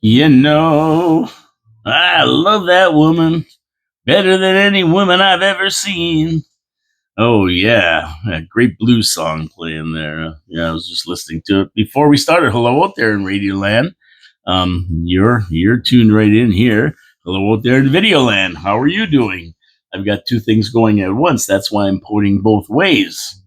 You know, I love that woman better than any woman I've ever seen. Oh, yeah. A great blues song playing there. Yeah, I was just listening to it before we started. Hello out there in Radio Land. You're tuned right in here. Hello out there in Video Land. How are you doing? I've got two things going at once. That's why I'm pointing both ways.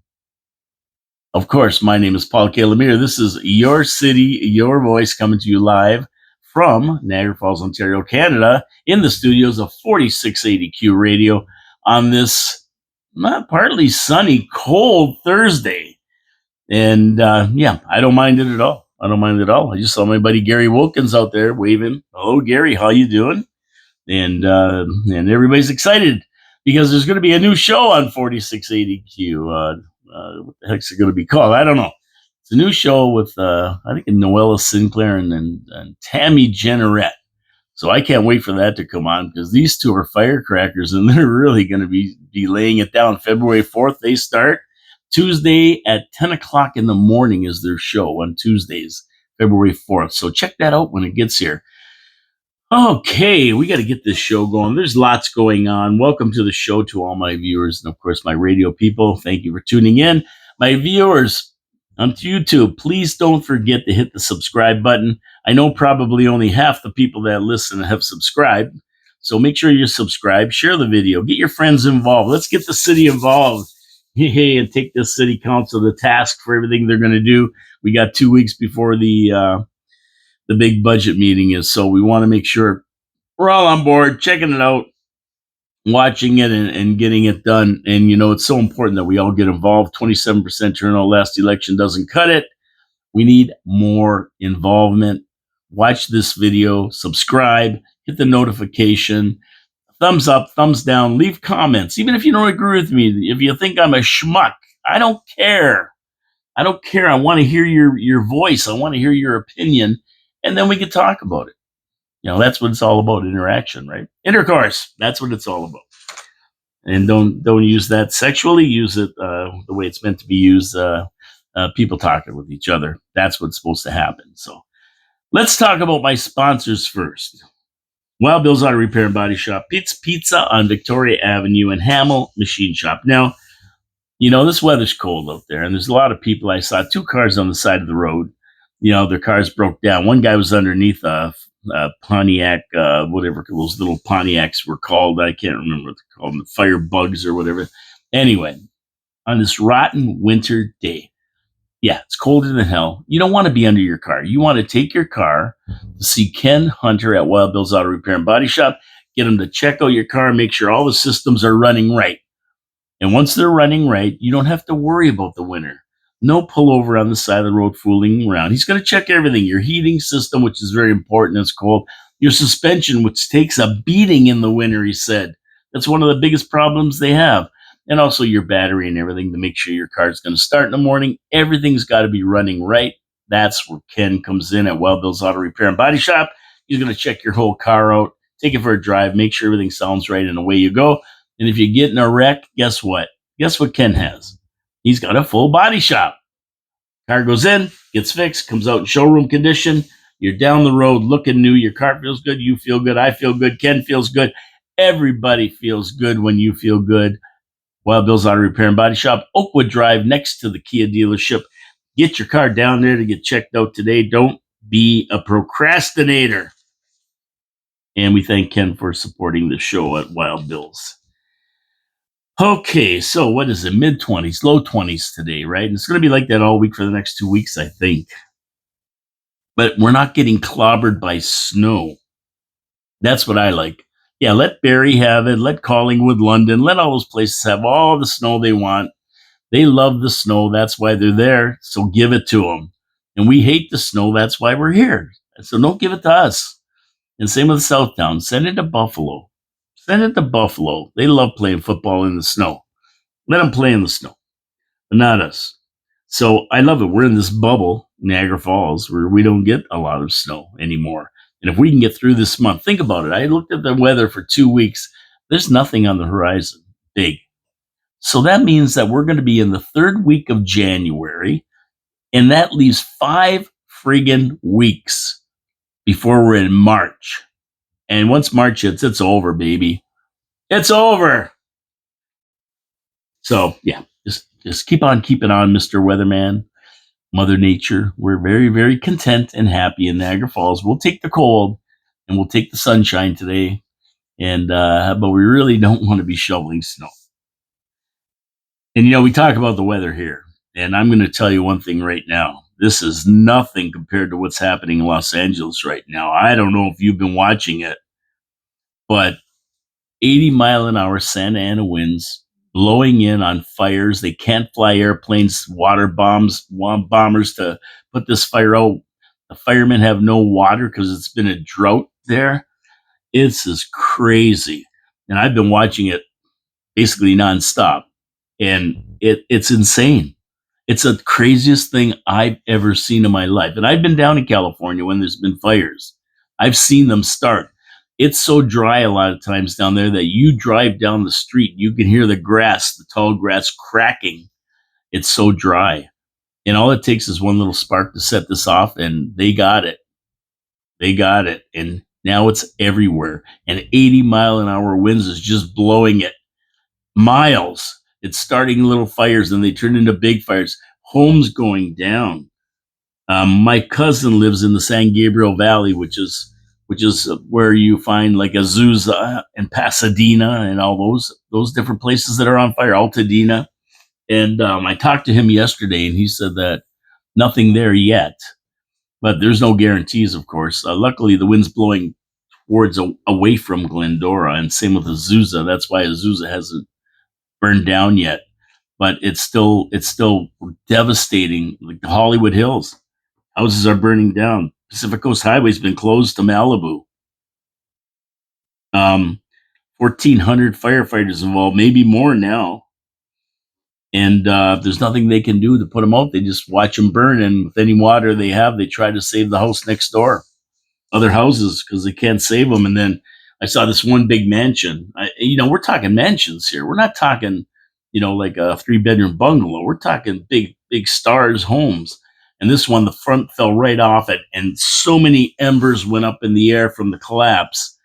Of course, my name is Paul K. Lemire. This is Your City, Your Voice coming to you live from Niagara Falls, Ontario, Canada, in the studios of 4680Q Radio on this not partly sunny, cold Thursday. And yeah, I don't mind it at all. I don't mind it at all. I just saw my buddy Gary Wilkins out there waving. Hello, Gary. How you doing? And everybody's excited because there's going to be a new show on 4680Q. What the heck's it going to be called? I don't know. It's a new show with I think Noella Sinclair and Tammy Jenneret. So I can't wait for that to come on because these two are firecrackers and they're really going to be laying it down. February 4th they start. Tuesday at 10 o'clock in the morning is their show on Tuesdays, February 4th. So check that out when it gets here. Okay, we got to get this show going. There's lots going on. Welcome to the show to all my viewers and, of course, my radio people. Thank you for tuning in. My viewers on YouTube, please don't forget to hit the subscribe button. I know probably only half the people that listen have subscribed, so make sure you subscribe, share the video, get your friends involved. Let's get the city involved. Hey, and take this city council to task for everything they're going to do. We got 2 weeks before the big budget meeting is. So we want to make sure we're all on board, checking it out, watching it and getting it done. And, you know, it's so important that we all get involved. 27% turnout last election doesn't cut it. We need more involvement. Watch this video, subscribe, hit the notification, thumbs up, thumbs down, leave comments. Even if you don't agree with me, if you think I'm a schmuck, I don't care. I don't care. I want to hear your voice. I want to hear your opinion. And then we can talk about it. You know, that's what it's all about, interaction, right? Intercourse, that's what it's all about. And don't use that sexually. Use it the way it's meant to be used, people talking with each other. That's what's supposed to happen. So let's talk about my sponsors first. Wild Bill's Auto Repair and Body Shop, Pete's Pizza on Victoria Avenue, and Hamel Machine Shop. Now, you know, this weather's cold out there, and there's a lot of people. I saw two cars on the side of the road. You know, their cars broke down. One guy was underneath a Pontiac, whatever those little Pontiacs were called. I can't remember what they're called, the fire bugs or whatever. Anyway, on this rotten winter day, yeah, it's colder than hell. You don't want to be under your car. You want to take your car to see Ken Hunter at Wild Bill's Auto Repair and Body Shop, get him to check out your car, make sure all the systems are running right. And once they're running right, you don't have to worry about the winter. No pullover on the side of the road fooling around. He's going to check everything. Your heating system, which is very important, it's cold. Your suspension, which takes a beating in the winter, he said. That's one of the biggest problems they have. And also your battery and everything to make sure your car's going to start in the morning. Everything's got to be running right. That's where Ken comes in at Wild Bill's Auto Repair and Body Shop. He's going to check your whole car out, take it for a drive, make sure everything sounds right, and away you go. And if you get in a wreck, guess what? Guess what Ken has? He's got a full body shop. Car goes in, gets fixed, comes out in showroom condition. You're down the road looking new. Your car feels good. You feel good. I feel good. Ken feels good. Everybody feels good when you feel good. Wild Bill's Auto Repair and Body Shop, Oakwood Drive, next to the Kia dealership. Get your car down there to get checked out today. Don't be a procrastinator. And we thank Ken for supporting the show at Wild Bill's. Okay, so what is it? Mid-20s, low 20s today, right? And it's going to be like that all week for the next 2 weeks, I think. But we're not getting clobbered by snow. That's what I like. Yeah, let Barrie have it. Let Collingwood, London, let all those places have all the snow they want. They love the snow. That's why they're there. So give it to them. And we hate the snow. That's why we're here. So don't give it to us. And same with Southtown. Send it to Buffalo. Send it to Buffalo. They love playing football in the snow. Let them play in the snow, but not us. So I love it. We're in this bubble, Niagara Falls, where we don't get a lot of snow anymore. And if we can get through this month, think about it. I looked at the weather for 2 weeks. There's nothing on the horizon big. So that means that we're going to be in the third week of January, and that leaves 5 friggin' weeks before we're in March. And once March hits, it's over, baby. It's over. So yeah, just keep on keeping on, Mr. Weatherman. Mother Nature. We're very, very content and happy in Niagara Falls. We'll take the cold and we'll take the sunshine today. And but we really don't want to be shoveling snow. And we talk about the weather here. And I'm going to tell you one thing right now. This is nothing compared to what's happening in Los Angeles right now. I don't know if you've been watching it, but 80-mile-an-hour Santa Ana winds blowing in on fires. They can't fly airplanes, water bombers to put this fire out. The firemen have no water because it's been a drought there. It's just crazy. And I've been watching it basically nonstop. And it's insane. It's the craziest thing I've ever seen in my life. And I've been down in California when there's been fires. I've seen them start. It's so dry a lot of times down there that you drive down the street, you can hear the grass, the tall grass cracking. It's so dry. And all it takes is one little spark to set this off, and they got it. They got it. And now it's everywhere. And 80-mile-an-hour winds is just blowing it miles. It's starting little fires, and they turn into big fires. Homes going down. My cousin lives in the San Gabriel Valley, which is where you find like Azusa and Pasadena and all those different places that are on fire, Altadena. And I talked to him yesterday, and he said that nothing there yet, but there's no guarantees, of course. Luckily, the wind's blowing towards away from Glendora, and same with Azusa. That's why Azusa hasn't burned down yet, but it's still devastating. Like the Hollywood Hills, houses are burning down. Pacific Coast Highway's been closed to Malibu. 1,400 firefighters involved, maybe more now. And there's nothing they can do to put them out. They just watch them burn. And with any water they have, they try to save the house next door, other houses, because they can't save them. And then I saw this one big mansion. We're talking mansions here. We're not talking, like a 3-bedroom bungalow. We're talking big, big stars homes. And this one, the front fell right off it, and so many embers went up in the air from the collapse,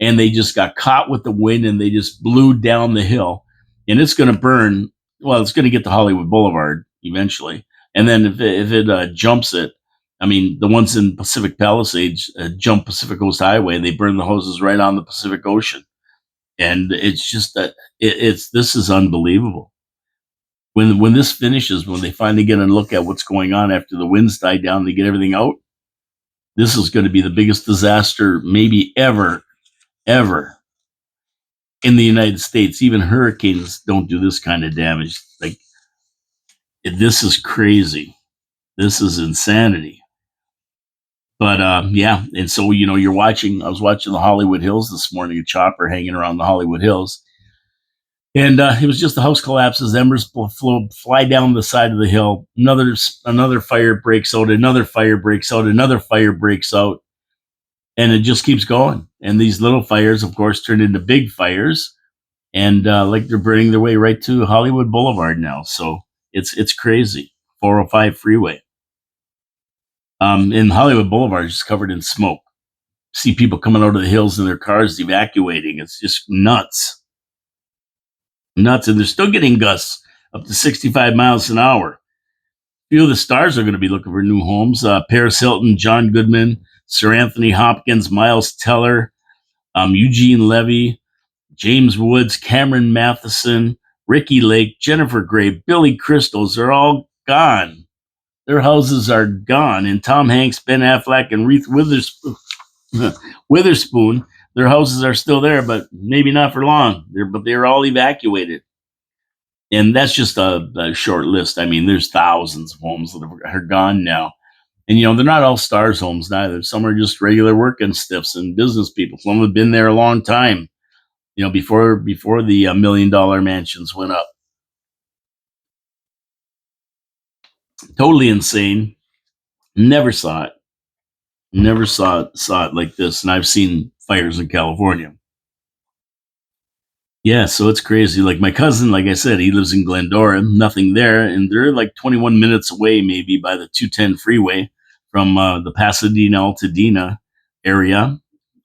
and they just got caught with the wind, and they just blew down the hill. And it's going to burn. Well, it's going to get to Hollywood Boulevard eventually, and then if it jumps it, I mean, the ones in Pacific Palisades jump Pacific Coast Highway, and they burn the houses right on the Pacific Ocean. And it's just that this is unbelievable. When this finishes, when they finally get a look at what's going on after the winds die down, they get everything out. This is going to be the biggest disaster maybe ever in the United States. Even hurricanes don't do this kind of damage. Like, this is crazy. This is insanity. But yeah, and so you're watching. I was watching the Hollywood Hills this morning, a chopper hanging around the Hollywood Hills, and it was just the house collapses. Embers fly down the side of the hill. Another fire breaks out. Another fire breaks out. Another fire breaks out, and it just keeps going. And these little fires, of course, turn into big fires, and like they're burning their way right to Hollywood Boulevard now. So it's crazy. 405 freeway. In Hollywood Boulevard is covered in smoke. See people coming out of the hills in their cars evacuating. It's just nuts. Nuts. And they're still getting gusts up to 65 miles an hour. A few of the stars are going to be looking for new homes. Paris Hilton, John Goodman, Sir Anthony Hopkins, Miles Teller, Eugene Levy, James Woods, Cameron Matheson, Ricky Lake, Jennifer Grey, Billy Crystals. They're all gone. Their houses are gone. And Tom Hanks, Ben Affleck, and Reese Witherspoon, their houses are still there, but maybe not for long. They're all evacuated. And that's just a short list. I mean, there's thousands of homes that are gone now. And, they're not all stars homes neither. Some are just regular working stiffs and business people. Some have been there a long time, before the $1 million mansions went up. Totally insane. Never saw it. Never saw it like this. And I've seen fires in California. Yeah, so it's crazy. Like my cousin, like I said, he lives in Glendora, nothing there. And they're like 21 minutes away, maybe by the 210 freeway from the Pasadena Altadena. area.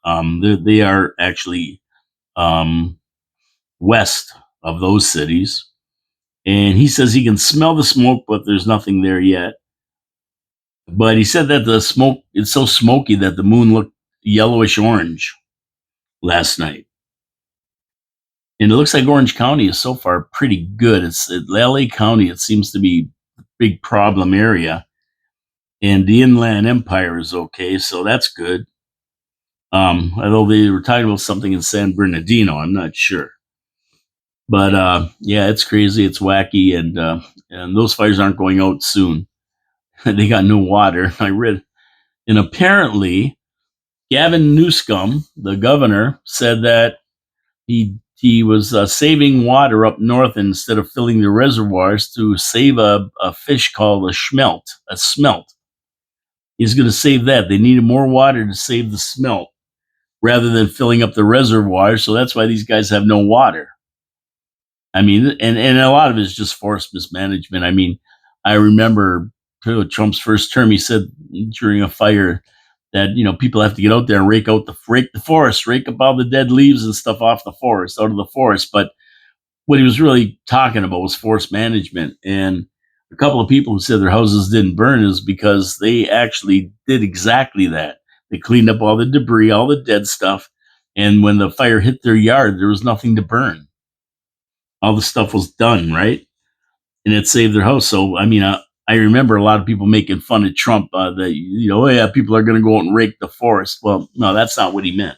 They are actually um, west of those cities. And he says he can smell the smoke, but there's nothing there yet. But he said that the smoke is so smoky that the moon looked yellowish orange last night. And it looks like Orange County is so far pretty good. It's LA County, it seems to be a big problem area. And the Inland Empire is okay, so that's good. Although they were talking about something in San Bernardino, I'm not sure. But yeah, it's crazy, it's wacky, and those fires aren't going out soon. They got no water. I read, and apparently Gavin Newsom, the governor, said that he was saving water up north instead of filling the reservoirs to save a fish called a smelt. A smelt. He's going to save that. They needed more water to save the smelt rather than filling up the reservoir. So that's why these guys have no water. I mean, and a lot of it is just forest mismanagement. I mean, I remember Trump's first term, he said during a fire that, people have to get out there and rake the forest, rake up all the dead leaves and stuff off the forest, out of the forest. But what he was really talking about was forest management. And a couple of people who said their houses didn't burn is because they actually did exactly that. They cleaned up all the debris, all the dead stuff. And when the fire hit their yard, there was nothing to burn. All the stuff was done, right? And it saved their house. So, I mean, I remember a lot of people making fun of Trump that, oh, yeah, people are going to go out and rake the forest. Well, no, that's not what he meant.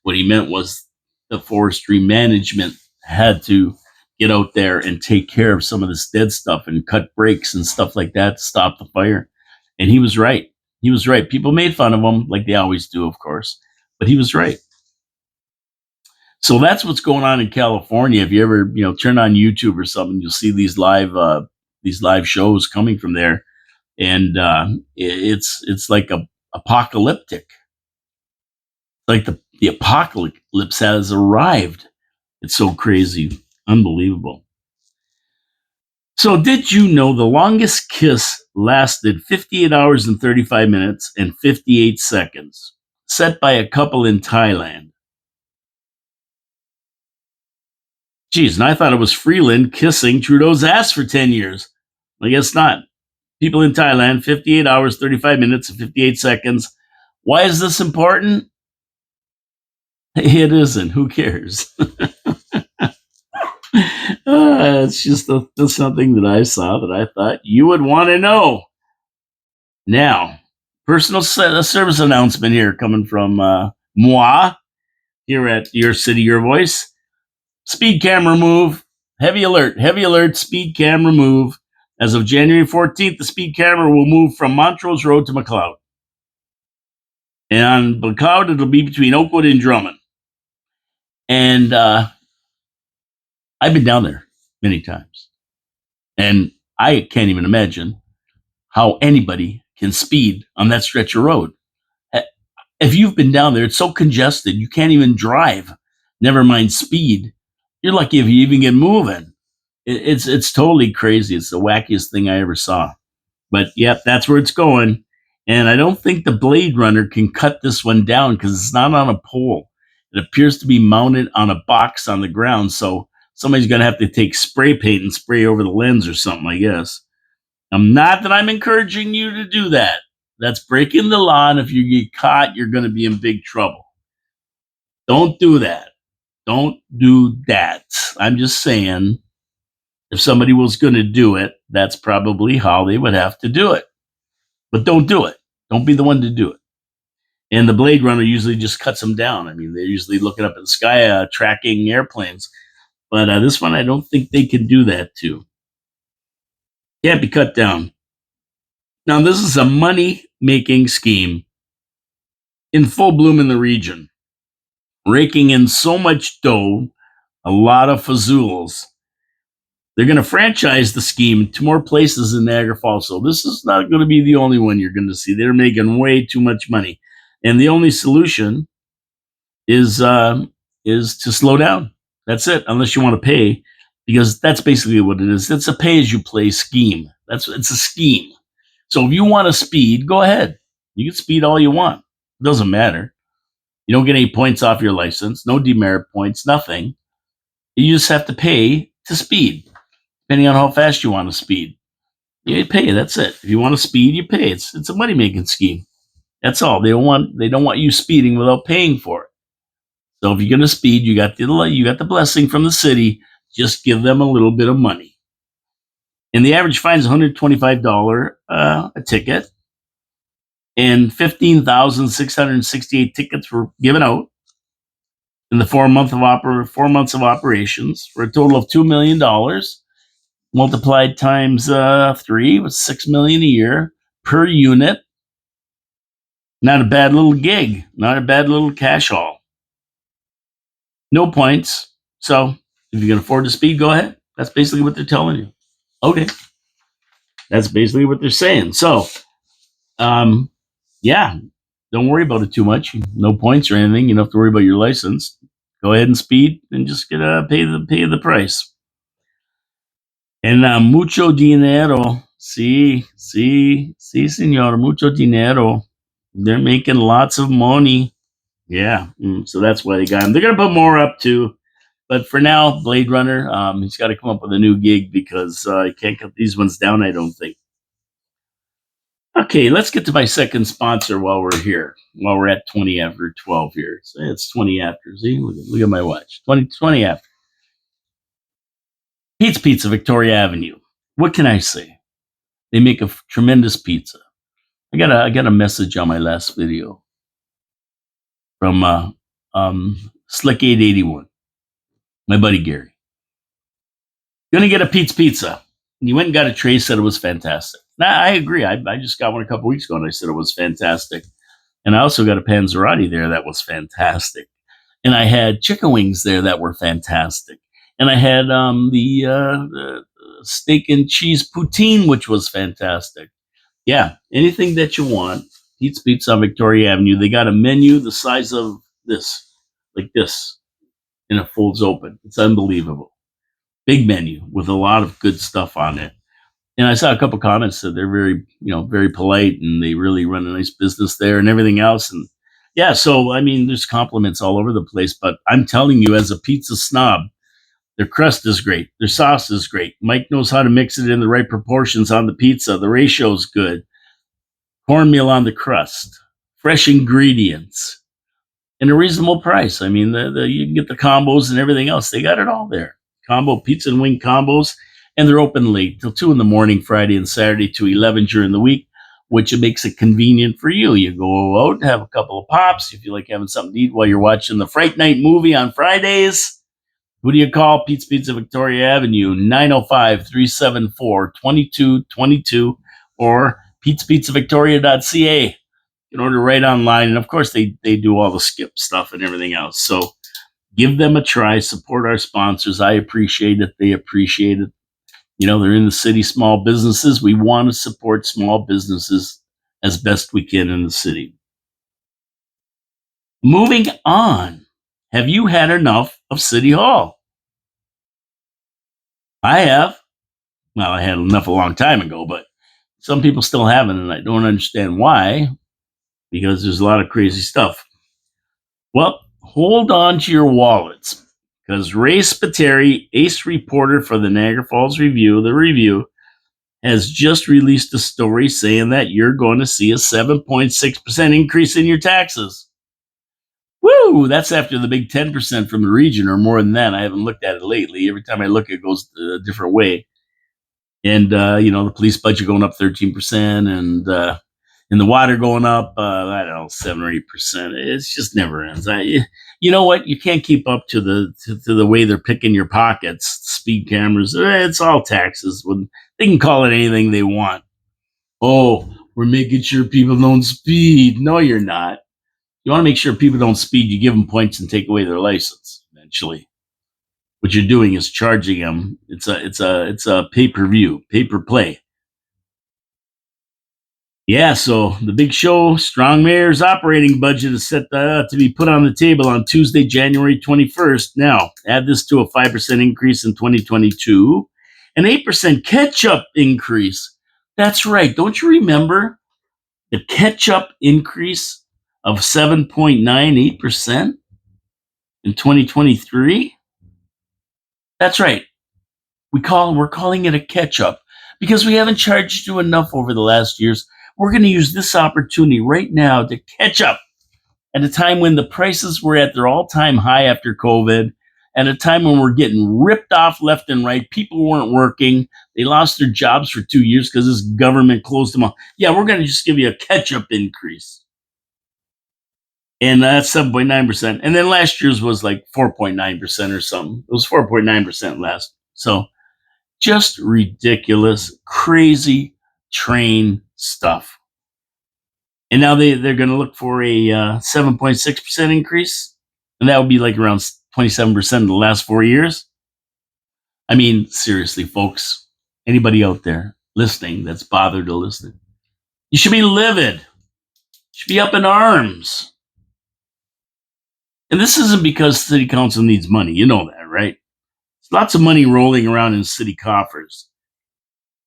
What he meant was the forestry management had to get out there and take care of some of this dead stuff and cut breaks and stuff like that to stop the fire. And he was right. He was right. People made fun of him like they always do, of course, but he was right. So that's what's going on in California. If you ever, turn on YouTube or something, you'll see these live shows coming from there, and it's like a apocalyptic. Like the apocalypse has arrived. It's so crazy, unbelievable. So, did you know the longest kiss lasted 58 hours and 35 minutes and 58 seconds, set by a couple in Thailand? Geez, and I thought it was Freeland kissing Trudeau's ass for 10 years. I guess not. People in Thailand, 58 hours, 35 minutes, and 58 seconds. Why is this important? It isn't. Who cares? It's just something that I saw that I thought you would want to know. Now, personal service announcement here coming from moi here at Your City, Your Voice. Speed camera move. Heavy alert, speed camera move. As of January 14th, the speed camera will move from Montrose Road to McLeod. And on McLeod, it'll be between Oakwood and Drummond. And I've been down there many times. And I can't even imagine how anybody can speed on that stretch of road. If you've been down there, it's so congested, you can't even drive, never mind speed. You're lucky if you even get moving. It's totally crazy. It's the wackiest thing I ever saw. But yep, that's where it's going. And I don't think the Blade Runner can cut this one down because it's not on a pole. It appears to be mounted on a box on the ground. So somebody's going to have to take spray paint and spray over the lens or something, I guess. Not that I'm encouraging you to do that. That's breaking the law. And if you get caught, you're going to be in big trouble. Don't do that. Don't do that. I'm just saying, if somebody was going to do it, that's probably how they would have to do it. But don't do it. Don't be the one to do it. And the Blade Runner usually just cuts them down. I mean, they're usually looking up at the sky, tracking airplanes. But this one, I don't think they can do that too. Can't be cut down. Now, this is a money-making scheme in full bloom in the region, raking in so much dough, a lot of fazools. They're going to franchise the scheme to more places in Niagara Falls. So this is not going to be the only one you're going to see. They're making way too much money. And the only solution is to slow down. That's it, unless you want to pay, because that's basically what it is. It's a pay-as-you-play scheme. It's a scheme. So if you want to speed, go ahead. You can speed all you want. It doesn't matter. You don't get any points off your license, no demerit points, nothing. You just have to pay to speed, depending on how fast you want to speed. You pay, that's it. If you want to speed, you pay. It's a money-making scheme. That's all. They don't want you speeding without paying for it. So if you're going to speed, you got the blessing from the city. Just give them a little bit of money. And the average fine is $125 a ticket. And 15,668 tickets were given out in the 4 months of operations for a total of $2 million. Multiplied times 3 was $6 million a year per unit. Not a bad little gig. Not a bad little cash haul. No points. So if you can afford to speed, go ahead. That's basically what they're telling you. Okay. That's basically what they're saying. So, yeah, don't worry about it too much. No points or anything. You don't have to worry about your license. Go ahead and speed and just pay the price. And mucho dinero. Sí, señor. Mucho dinero. They're making lots of money. Yeah. So that's why they got him. They're going to put more up too. But for now, Blade Runner, he's got to come up with a new gig because he can't cut these ones down, I don't think. Okay, let's get to my second sponsor while we're here. While we're at 20 after 12 here. So it's 20 after. See, look at my watch. 20 after. Pete's Pizza, Victoria Avenue. What can I say? They make a tremendous pizza. I got a message on my last video from Slick 881, my buddy Gary. Gonna get a Pete's Pizza. And he went and got a tray, said it was fantastic. Now, I agree. I just got one a couple weeks ago and I said it was fantastic. And I also got a panzerotti there that was fantastic. And I had chicken wings there that were fantastic. And I had the steak and cheese poutine, which was fantastic. Yeah, anything that you want. Pete's Pizza on Victoria Avenue. They got a menu the size of this, like this, and it folds open. It's unbelievable. Big menu with a lot of good stuff on it. And I saw a couple comments that they're very polite and they really run a nice business there and everything else. And yeah, so I mean, there's compliments all over the place. But I'm telling you, as a pizza snob, their crust is great. Their sauce is great. Mike knows how to mix it in the right proportions on the pizza. The ratio's good. Cornmeal on the crust. Fresh ingredients. And a reasonable price. I mean, you can get the combos and everything else. They got it all there. Combo pizza and wing combos. And they're open late till 2 in the morning, Friday and Saturday to 11 during the week, which makes it convenient for you. You go out, have a couple of pops. If you like having something to eat while you're watching the Fright Night movie on Fridays, who do you call? Pete's Pizza, Victoria Avenue, 905-374-2222 or petespizza.victoria.ca. You can order right online. And of course, they do all the skip stuff and everything else. So give them a try. Support our sponsors. I appreciate it. They appreciate it. You know, they're in the city, small businesses. We want to support small businesses as best we can in the city. Moving on. Have you had enough of City Hall? I have. Well, I had enough a long time ago, but some people still haven't, and I don't understand why, because there's a lot of crazy stuff. Well, hold on to your wallets, because Ray Spiteri, ace reporter for the Niagara Falls Review, has just released a story saying that you're going to see a 7.6% increase in your taxes. Woo! That's after the big 10% from the region, or more than that. I haven't looked at it lately. Every time I look, it goes a different way. And, the police budget going up 13%, and the water going up, 7 or 8%. It's just never ends. You know what? You can't keep up to the way they're picking your pockets. Speed cameras, it's all taxes. They can call it anything they want. Oh, we're making sure people don't speed. No, you're not. You want to make sure people don't speed. You give them points and take away their license eventually. What you're doing is charging them. It's a pay-per-view, pay-per-play. Yeah, so the big show, Strong Mayor's operating budget is set to be put on the table on Tuesday, January 21st. Now, add this to a 5% increase in 2022, an 8% catch-up increase. That's right. Don't you remember the catch-up increase of 7.98% in 2023. That's right. We're calling it a catch up because we haven't charged you enough over the last years. We're going to use this opportunity right now to catch up at a time when the prices were at their all-time high after COVID, at a time when we're getting ripped off left and right. People weren't working. They lost their jobs for 2 years because this government closed them off. Yeah, we're going to just give you a catch-up increase. And that's 7.9%. And then last year's was like 4.9% or something. It was 4.9% last. So just ridiculous, crazy train stuff. And now they're going to look for a 7.6% increase. And that would be like around 27% in the last 4 years. I mean, seriously, folks, anybody out there listening that's bothered to listen, you should be livid. You should be up in arms. And this isn't because city council needs money. You know that, right? There's lots of money rolling around in city coffers.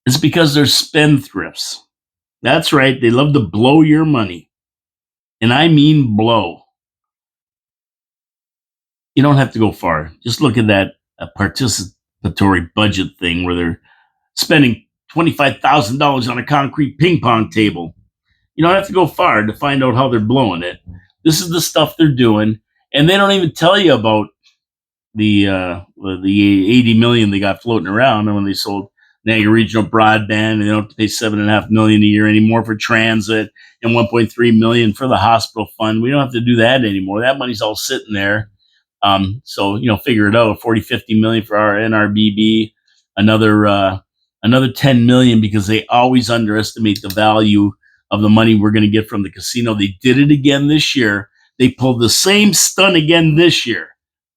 It's because they're spendthrifts. That's right. They love to blow your money. And I mean blow. You don't have to go far. Just look at that participatory budget thing where they're spending $25,000 on a concrete ping pong table. You don't have to go far to find out how they're blowing it. This is the stuff they're doing. And they don't even tell you about the 80 million they got floating around when they sold Niagara Regional Broadband, and they don't have to pay $7.5 million a year anymore for transit and $1.3 million for the hospital fund. We don't have to do that anymore. That money's all sitting there. So figure it out. 40-50 million for our NRBB, another 10 million because they always underestimate the value of the money we're going to get from the casino. They did it again this year. They pulled the same stunt again this year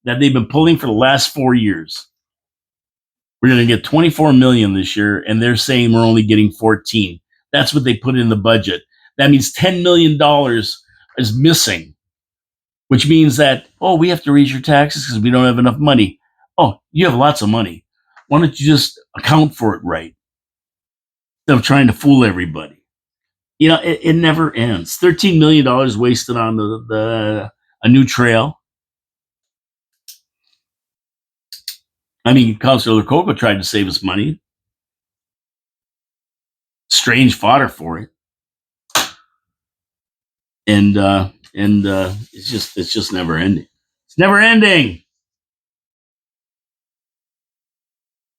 that they've been pulling for the last 4 years. We're going to get 24 million this year, and they're saying we're only getting 14. That's what they put in the budget. That means $10 million is missing, which means that, we have to raise your taxes because we don't have enough money. Oh, you have lots of money. Why don't you just account for it right instead of trying to fool everybody? It never ends. $13 million wasted on a new trail. I mean, Councilor Coco tried to save us money. Strange fodder for it. And it's just never ending. It's never ending.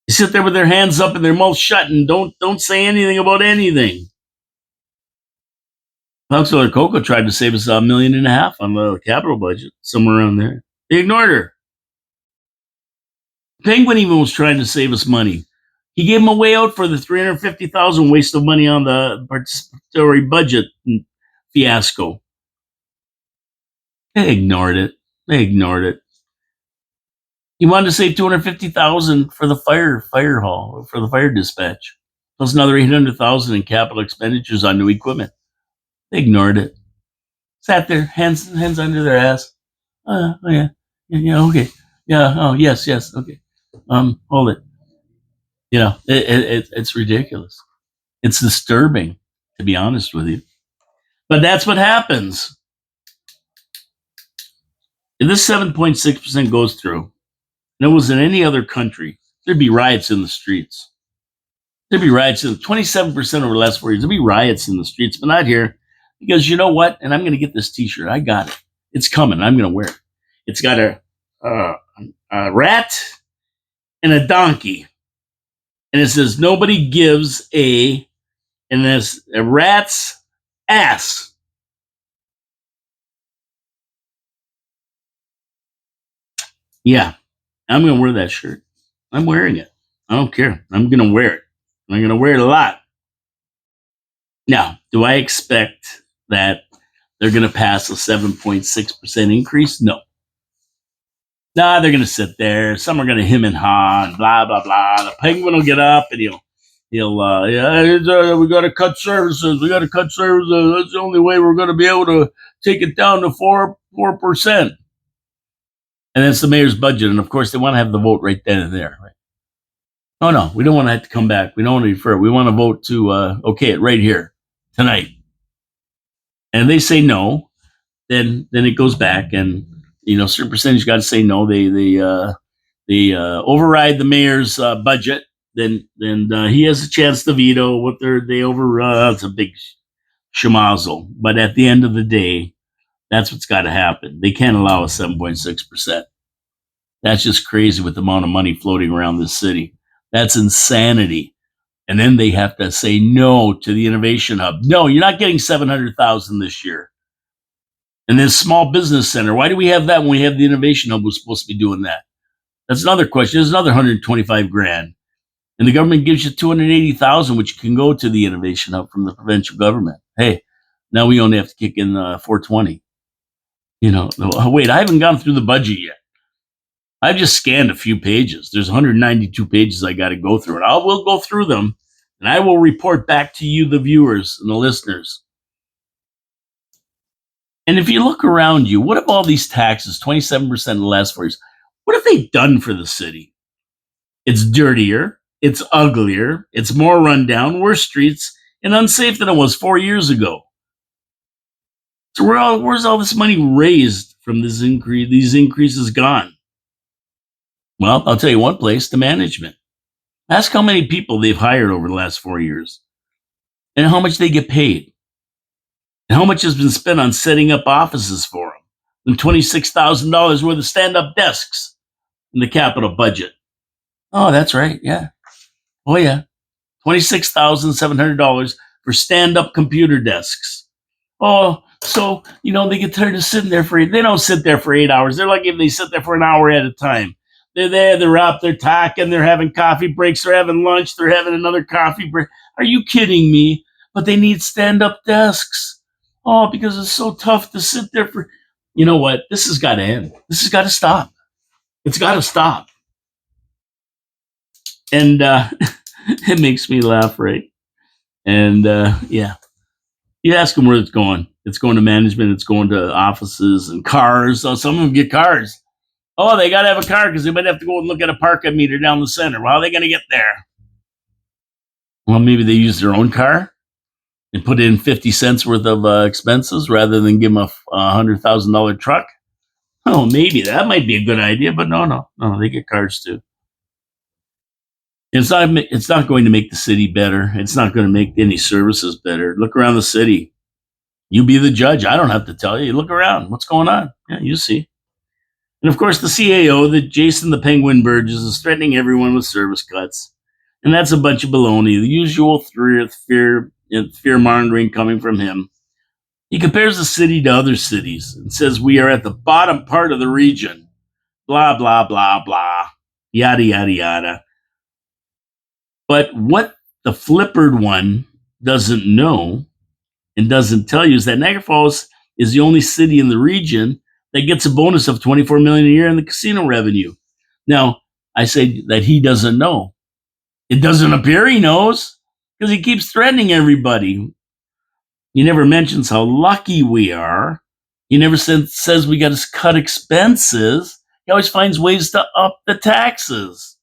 They sit there with their hands up and their mouth shut and don't say anything about anything. Councilor Coco tried to save us $1.5 million on the capital budget, somewhere around there. They ignored her. Penguin even was trying to save us money. He gave him a way out for the $350,000 waste of money on the participatory budget fiasco. They ignored it. He wanted to save $250,000 for the fire hall, for the fire dispatch, plus another $800,000 in capital expenditures on new equipment. They ignored it. Sat there, hands under their ass. Oh yeah, okay, yeah, oh yes, okay. Hold it. It's ridiculous. It's disturbing, to be honest with you. But that's what happens. If this 7.6% goes through, and it was in any other country, there'd be riots in the streets. There'd be riots in 27% over the last 4 years. There'd be riots in the streets, but not here. Because you know what? And I'm going to get this T-shirt. I got it. It's coming. I'm going to wear it. It's got a rat and a donkey. And it says, nobody gives and there's a rat's ass. Yeah, I'm going to wear that shirt. I'm wearing it. I don't care. I'm going to wear it. I'm going to wear it a lot. Now, do I expect that they're going to pass a 7.6% increase? No. Nah, they're going to sit there. Some are going to hem and haw and blah, blah, blah. The Penguin will get up and he'll we got to cut services. We got to cut services. That's the only way we're going to be able to take it down to 4%. And that's the mayor's budget. And of course, they want to have the vote right then and there. Right? Oh, no, we don't want to have to come back. We don't want to defer. We want to vote to okay it right here tonight. And they say no. then it goes back, and certain percentage got to say no. They override the mayor's budget. Then he has a chance to veto what they over. It's a big schmozzle. But at the end of the day, that's what's got to happen. They can't allow a 7.6%. That's just crazy with the amount of money floating around this city. That's insanity. And then they have to say no to the innovation hub. No, you're not getting 700,000 this year. And then small business center. Why do we have that when we have the innovation hub? We're supposed to be doing that. That's another question. There's another 125 grand. And the government gives you 280,000, which can go to the innovation hub from the provincial government. Hey, now we only have to kick in 420. Wait, I haven't gone through the budget yet. I've just scanned a few pages. There's 192 pages I got to go through, and I will go through them, and I will report back to you, the viewers and the listeners. And if you look around you, what have all these taxes, 27% in the last 4 years, what have they done for the city? It's dirtier, it's uglier, it's more rundown, worse streets, and unsafe than it was 4 years ago. So where's all this money raised from these increases gone? Well, I'll tell you one place, the management. Ask how many people they've hired over the last 4 years and how much they get paid and how much has been spent on setting up offices for them and $26,000 worth of stand-up desks in the capital budget. Oh, that's right. Yeah. Oh, yeah. $26,700 for stand-up computer desks. Oh, so, they get tired of sitting there they don't sit there for 8 hours. They're lucky if they sit there for an hour at a time. They're there, they're up, they're talking, they're having coffee breaks, they're having lunch, they're having another coffee break. Are you kidding me? But they need stand-up desks. Oh, because it's so tough to sit there for... You know what? This has got to end. This has got to stop. It's got to stop. And it makes me laugh, right? And yeah. You ask them where it's going. It's going to management, it's going to offices and cars. So some of them get cars. Oh, they got to have a car because they might have to go and look at a parking meter down the center. Well, how are they going to get there? Well, maybe they use their own car and put in 50 cents worth of expenses rather than give them a $100,000 truck. Oh, maybe that might be a good idea, but no, they get cars too. It's not going to make the city better. It's not going to make any services better. Look around the city. You be the judge. I don't have to tell you. Look around. What's going on? Yeah, you see. And of course, the CAO, that Jason the Penguin Burgess, is threatening everyone with service cuts. And that's a bunch of baloney. The usual fear-mongering coming from him. He compares the city to other cities and says we are at the bottom part of the region. Blah, blah, blah, blah. Yada, yada, yada. But what the flippered one doesn't know and doesn't tell you is that Niagara Falls is the only city in the region that gets a bonus of $24 million a year in the casino revenue. Now, I say that he doesn't know. It doesn't appear he knows because he keeps threatening everybody. He never mentions how lucky we are. He never says we got to cut expenses. He always finds ways to up the taxes.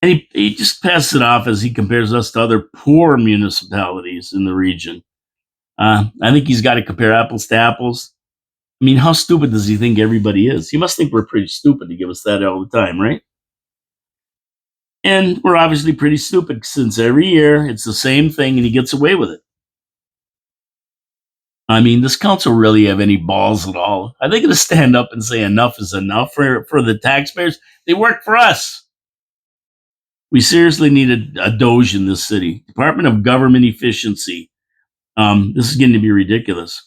And he just passes it off as he compares us to other poor municipalities in the region. I think he's got to compare apples to apples. I mean, how stupid does he think everybody is? He must think we're pretty stupid to give us that all the time, right? And we're obviously pretty stupid since every year it's the same thing and he gets away with it. I mean, does council really have any balls at all? Are they going to stand up and say enough is enough for the taxpayers? They work for us. We seriously need a Doge in this city. Department of Government Efficiency. This is getting to be ridiculous.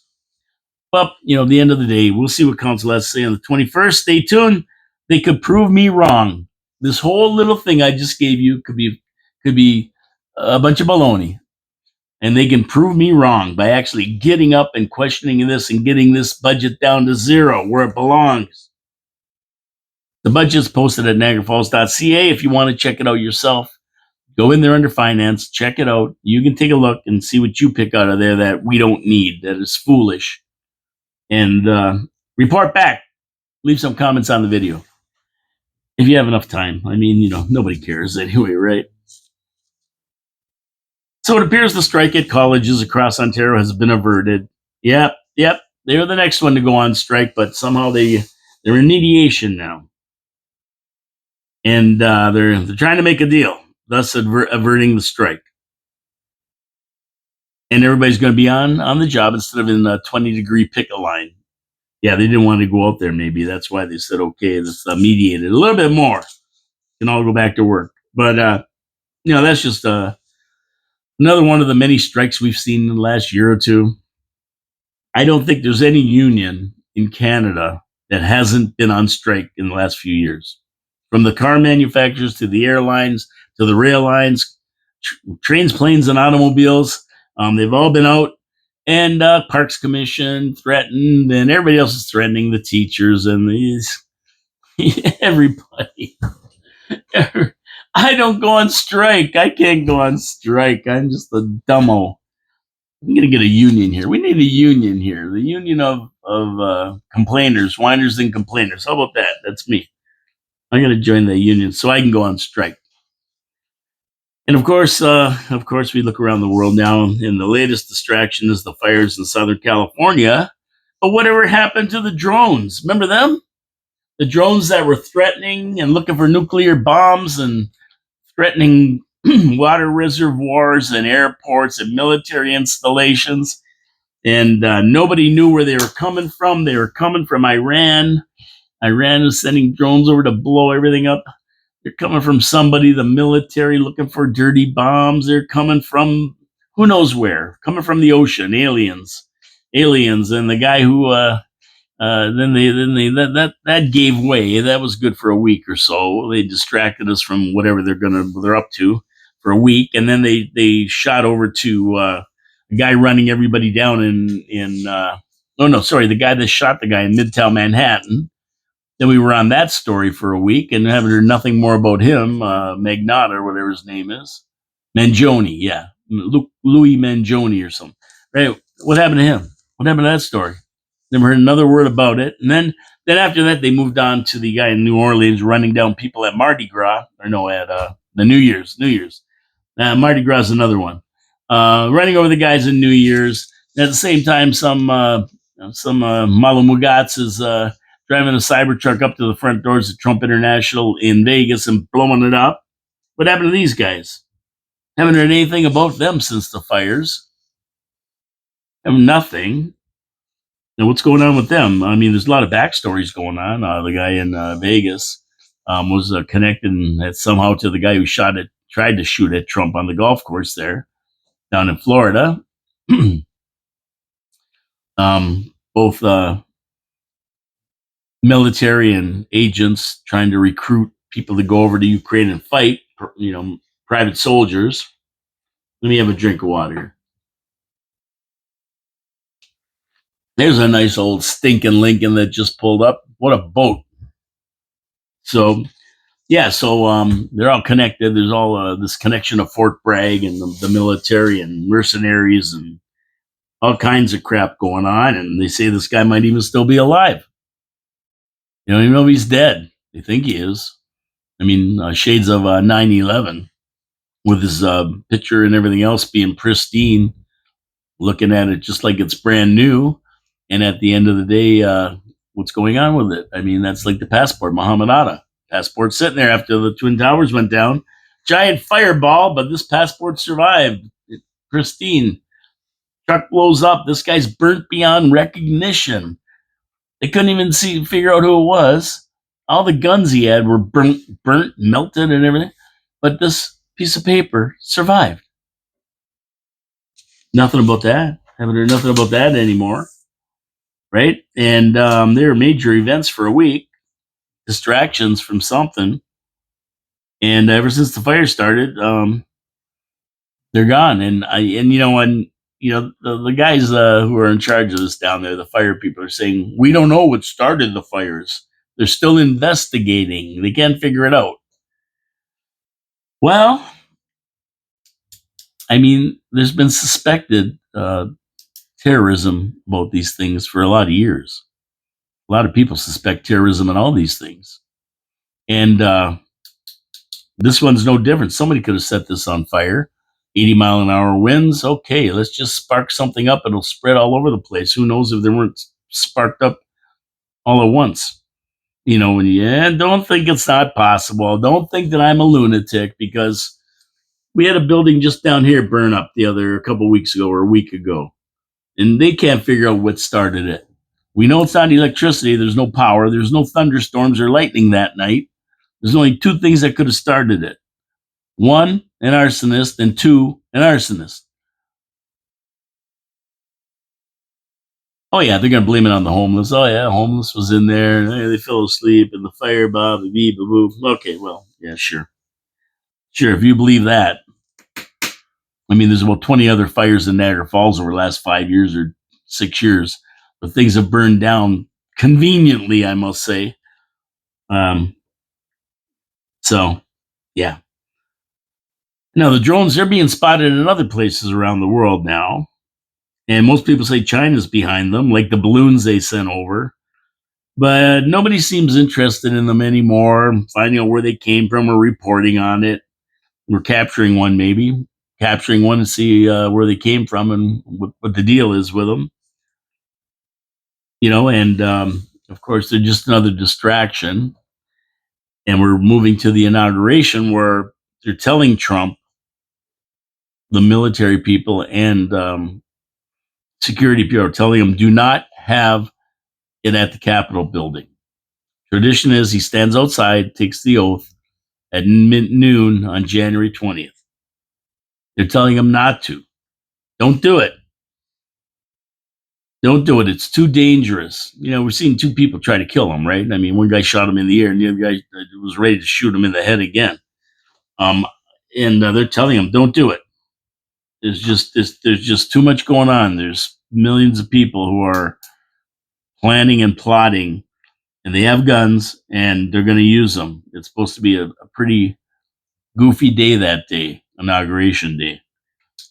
But, at the end of the day, we'll see what council has to say on the 21st. Stay tuned. They could prove me wrong. This whole little thing I just gave you could be a bunch of baloney. And they can prove me wrong by actually getting up and questioning this and getting this budget down to zero where it belongs. The budget's posted at niagarafalls.ca if you want to check it out yourself. Go in there under finance, check it out. You can take a look and see what you pick out of there that we don't need, that is foolish. And report back. Leave some comments on the video. If you have enough time. I mean, nobody cares anyway, right? So it appears the strike at colleges across Ontario has been averted. Yep, yep. They were the next one to go on strike, but somehow they're in mediation now, and they're trying to make a deal, thus averting the strike. And everybody's going to be on the job instead of in a 20-degree picket line. Yeah, they didn't want to go out there. Maybe that's why they said, okay, let's mediate it a little bit more. Can all go back to work. But that's just another one of the many strikes we've seen in the last year or two. I don't think there's any union in Canada that hasn't been on strike in the last few years. From the car manufacturers to the airlines to the rail lines, trains, planes, and automobiles, they've all been out. And Parks Commission threatened, and everybody else is threatening the teachers and these everybody. I don't go on strike. I can't go on strike. I'm just a dumbo. I'm going to get a union here. We need a union here. The union of complainers, whiners, and complainers. How about that? That's me. I'm going to join the union so I can go on strike. And of course, we look around the world now, and the latest distraction is the fires in Southern California. But whatever happened to the drones? Remember them? The drones that were threatening and looking for nuclear bombs and threatening water reservoirs and airports and military installations. And nobody knew where they were coming from. They were coming from Iran. Iran is sending drones over to blow everything up. They're coming from somebody, the military, looking for dirty bombs. They're coming from who knows where. Coming from the ocean, aliens. And the guy who that gave way. That was good for a week or so. They distracted us from whatever they're up to for a week, and then they shot over to a guy running everybody down the guy that shot the guy in Midtown Manhattan. Then we were on that story for a week and haven't heard nothing more about him, Magnata or whatever his name is. Mangione, yeah. Louis Mangione or something. Right. What happened to him? What happened to that story? Never heard another word about it. And then after that, they moved on to the guy in New Orleans running down people at Mardi Gras, at the New Year's. Mardi Gras is another one. Running over the guys in New Year's. And at the same time, some Malamugats is driving a Cybertruck up to the front doors of Trump International in Vegas and blowing it up. What happened to these guys? Haven't heard anything about them since the fires. Nothing. Now, what's going on with them? I mean, there's a lot of backstories going on. The guy in Vegas was connected somehow to the guy who tried to shoot at Trump on the golf course there down in Florida. Both military and agents trying to recruit people to go over to Ukraine and fight, private soldiers. Let me have a drink of water. There's a nice old stinking Lincoln that just pulled up. What a boat. So, yeah, they're all connected. There's all this connection of Fort Bragg and the military and mercenaries and all kinds of crap going on. And they say this guy might even still be alive. You don't even know if he's dead. They think he is. I mean, shades of 9/11 with his picture and everything else being pristine, looking at it just like it's brand new. And at the end of the day, what's going on with it? I mean, that's like the passport, Muhammad Atta. Passport sitting there after the Twin Towers went down. Giant fireball, but this passport survived. Pristine. Truck blows up. This guy's burnt beyond recognition. They couldn't even figure out who it was. All the guns he had were burnt, melted, and everything. But this piece of paper survived. Nothing about that. Haven't heard nothing about that anymore. Right? And there were major events for a week, distractions from something. And ever since the fire started, they're gone. And the guys who are in charge of this down there, the fire people, are saying, we don't know what started the fires. They're still investigating. They can't figure it out. Well, I mean, there's been suspected terrorism about these things for a lot of years. A lot of people suspect terrorism in all these things. And this one's no different. Somebody could have set this on fire. 80-mile-an-hour winds. Okay, let's just spark something up. It'll spread all over the place. Who knows if they weren't sparked up all at once? Don't think it's not possible. Don't think that I'm a lunatic, because we had a building just down here burn up a couple of weeks ago or a week ago, and they can't figure out what started it. We know it's not electricity. There's no power. There's no thunderstorms or lightning that night. There's only two things that could have started it. One, an arsonist, and two, an arsonist. Oh, yeah, they're going to blame it on the homeless. Oh, yeah, homeless was in there. They fell asleep in the fire, bob, the beep, boo. Okay, well, yeah, sure. Sure, if you believe that. I mean, there's about 20 other fires in Niagara Falls over the last 5 years or 6 years, but things have burned down conveniently, I must say. So, yeah. Now, the drones, they're being spotted in other places around the world now. And most people say China's behind them, like the balloons they sent over. But nobody seems interested in them anymore, finding out where they came from or reporting on it. We're capturing one, maybe. Capturing one to see where they came from and what the deal is with them. And of course, they're just another distraction. And we're moving to the inauguration where they're telling Trump, the military people and security people, telling him, do not have it at the Capitol building. Tradition is he stands outside, takes the oath at noon on January 20th. They're telling him not to. Don't do it. Don't do it. It's too dangerous. We're seeing two people try to kill him, right? I mean, one guy shot him in the ear, and the other guy was ready to shoot him in the head again. And they're telling him, don't do it. There's just too much going on. There's millions of people who are planning and plotting, and they have guns, and they're going to use them. It's supposed to be a pretty goofy day that day, Inauguration Day,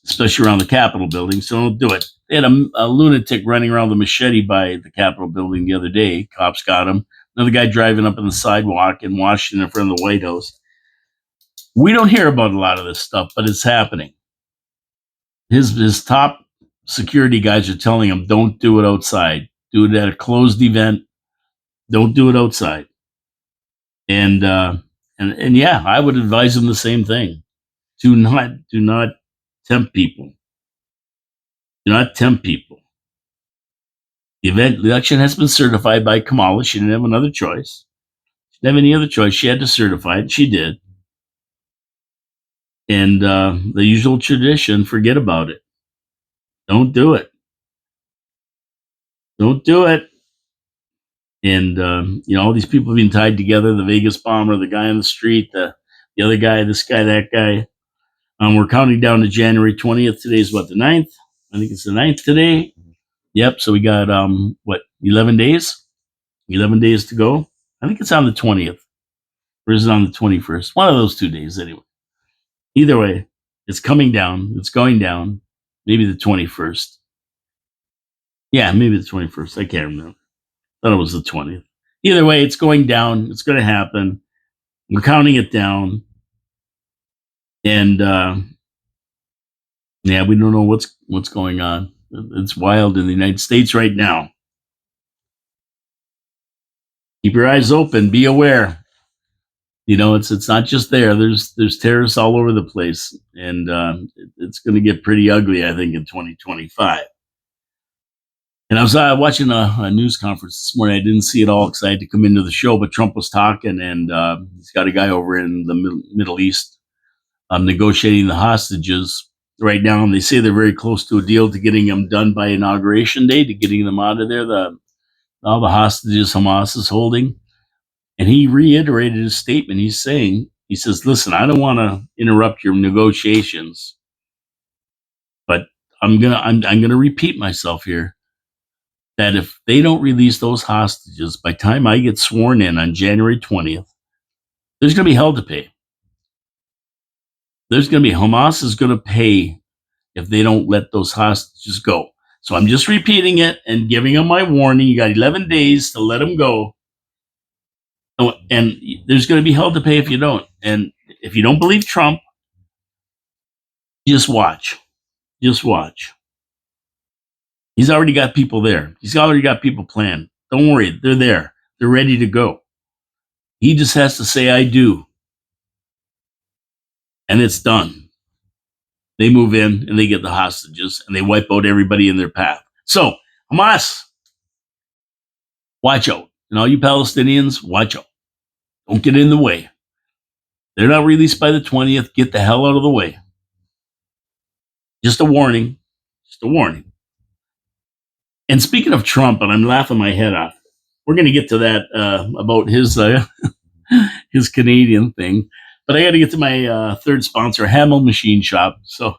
especially around the Capitol building, so don't do it. They had a lunatic running around with a machete by the Capitol building the other day. Cops got him. Another guy driving up on the sidewalk in Washington in front of the White House. We don't hear about a lot of this stuff, but it's happening. His top security guys are telling him, don't do it outside. Do it at a closed event. Don't do it outside. And yeah, I would advise him the same thing. Do not tempt people. Do not tempt people. The election has been certified by Kamala. She didn't have another choice. She didn't have any other choice. She had to certify it. She did. And the usual tradition, forget about it. Don't do it. Don't do it. And, all these people being tied together, the Vegas bomber, the guy on the street, the other guy, this guy, that guy. We're counting down to January 20th. Today's what, the 9th? I think it's the 9th today. Yep. So we got, 11 days? 11 days to go. I think it's on the 20th. Or is it on the 21st? One of those 2 days, anyway. Either way, it's coming down. It's going down. Maybe the 21st. Yeah, maybe the 21st. I can't remember. Thought it was the 20th. Either way, it's going down. It's going to happen. We're counting it down. And yeah, we don't know what's going on. It's wild in the United States right now. Keep your eyes open. Be aware. It's not just there. There's terrorists all over the place, and it's going to get pretty ugly, I think, in 2025. And I was watching a news conference this morning. I didn't see it all because I had to come into the show, but Trump was talking, and he's got a guy over in the Middle East negotiating the hostages right now, and they say they're very close to a deal to getting them done by Inauguration Day, to getting them out of there, all the hostages Hamas is holding. And he reiterated his statement. He says, listen, I don't want to interrupt your negotiations, but I'm gonna repeat myself here, that if they don't release those hostages by the time I get sworn in on January 20th, there's going to be hell to pay. Hamas is going to pay if they don't let those hostages go. So I'm just repeating it and giving them my warning. You got 11 days to let them go. And there's going to be hell to pay if you don't. And if you don't believe Trump, Just watch. Just watch. He's already got people there. He's already got people planned. Don't worry. They're there. They're ready to go. He just has to say, I do. And it's done. They move in and they get the hostages and they wipe out everybody in their path. So, Hamas, watch out. And all you Palestinians, watch out. Don't get in the way. They're not released by the 20th. Get the hell out of the way. Just a warning. Just a warning. And speaking of Trump, and I'm laughing my head off, we're going to get to that about his Canadian thing. But I got to get to my third sponsor, Hamel Machine Shop. So,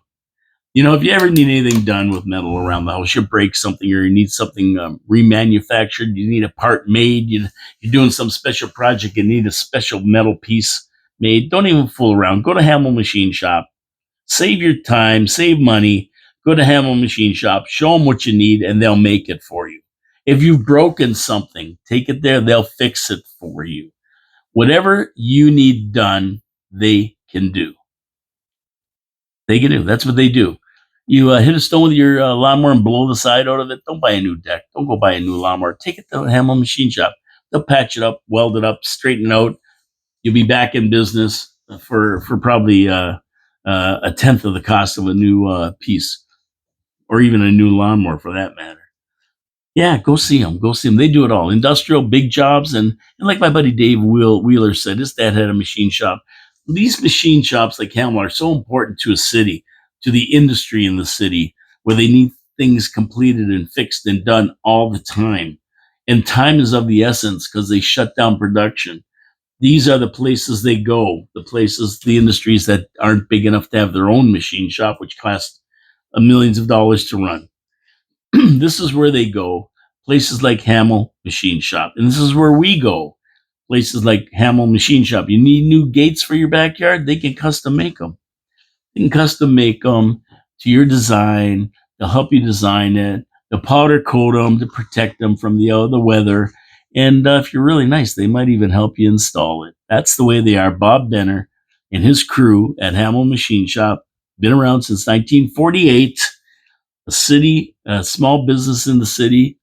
if you ever need anything done with metal around the house, you break something or you need something remanufactured, you need a part made, you're doing some special project, you need a special metal piece made, don't even fool around. Go to Hamel Machine Shop. Save your time, save money. Go to Hamel Machine Shop, show them what you need, and they'll make it for you. If you've broken something, take it there, they'll fix it for you. Whatever you need done, they can do. They can do. That's what they do. You hit a stone with your lawnmower and blow the side out of it. Don't buy a new deck. Don't go buy a new lawnmower. Take it to the Hamel Machine Shop. They'll patch it up, weld it up, straighten it out. You'll be back in business for probably a tenth of the cost of a new piece, or even a new lawnmower for that matter. Yeah, go see them. Go see them. They do it all. Industrial, big jobs. And like my buddy Dave Wheeler said, his dad had a machine shop. These machine shops like Hamel are so important to a city, to the industry in the city, where they need things completed and fixed and done all the time. And time is of the essence because they shut down production. These are the places they go, the industries that aren't big enough to have their own machine shop, which cost millions of dollars to run. This is where they go, places like Hamel Machine Shop. And this is where we go, places like Hamel Machine Shop. You need new gates for your backyard? They can custom make them. They can custom make them to your design. They'll help you design it. They'll powder coat them to protect them from the weather. And if you're really nice, they might even help you install it. That's the way they are. Bob Benner and his crew at Hamel Machine Shop, been around since 1948. A small business in the city.